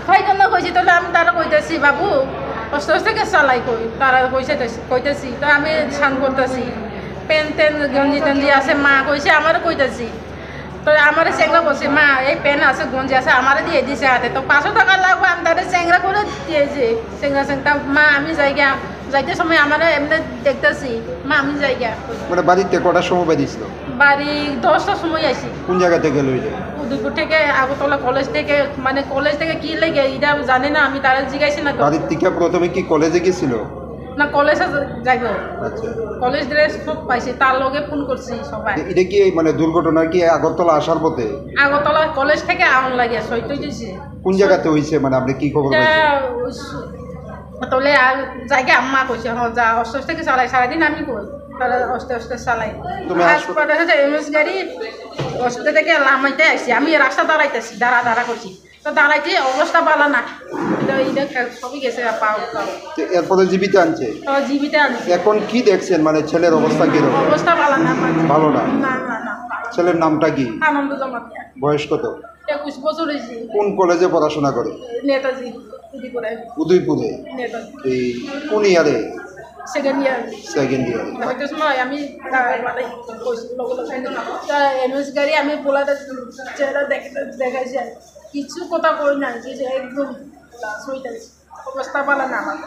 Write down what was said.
তাই জন্য কইছি তাহলে আমি তারা কইতেছি বাবু আস্তে আস্তে কে চালাই কই তারা কইতেছি তো আমি শান করতেছি পেন টেন গঞ্জি টঞ্জি আছে মা কইছে আমারও কইতেছি তো আমার চেংরা বলছে মা এই পেন আছে গঞ্জি আছে আমারে দিয়ে দিছে হাতে তো 500 টাকা লাগবে আমি তাদের চেংরা করে দিয়েছি চেংরা মা আমি জায়গা যাইতে সময় আমার এমনি দেখতেছি মা আমি জায়গা মানে বাড়িতে কটার সময় বাড়িছিল? বাড়ি 10টার সময় আইছি। কোন জায়গা থেকে লইলে? উদয়পুর থেকে আগরতলা কলেজ থেকে মানে কলেজ থেকে কি লেগে এটা জানে না আমি তারা জিজ্ঞাসি না তো বাড়ির থেকে প্রথমে কি কলেজে গেছিল না কলেজে যাইব আচ্ছা কলেজ ড্রেস সব পাইছি তার লগে ফোন করছি সবাই এটা কি মানে দুর্ঘটনা কি আগরতলা আসার পথে আগরতলা কলেজ থেকে আউন লাগিয়া সইতে দিয়েছি কোন জায়গাতে হইছে মানে আপনি কি খবর পাইছেন? তাহলে জায়গা আম্মা কইছে হ্যাঁ যা অস্তে থেকে চালাই সারাদিন আমি কই তারা অস্তে আস্তে চালাই হাসপাতাল আছে এমএস গাড়ি অস্তে থেকে লামাইতে আসছি আমি রাস্তা দাঁড়াইতেছি দাঁড়া করছি তো দাঁড়াইতে অবস্থা ভালো না সবই গেছে পাও এরপরে জীবিত আনছে জীবিত আনছে এখন কি দেখছেন মানে ছেলের অবস্থা কিরকম? অবস্থা ভালো না ভালো না না না না ছেলের নামটা কি? আনন্দ জমাতিয়া বয়স কত? 21 বছর হয়েছে কোন কলেজে পড়াশোনা করে? নেতাজি উদয়পুরে নেতাজি এই কোন ইয়ারে? সেকেন্ড ইয়ার হয়তো সময় আমি এমএস গাড়ি আমি পোলাটা চেহারা দেখাইছি কিছু কথা কই না যে একদম অবস্থা ভালো না আমার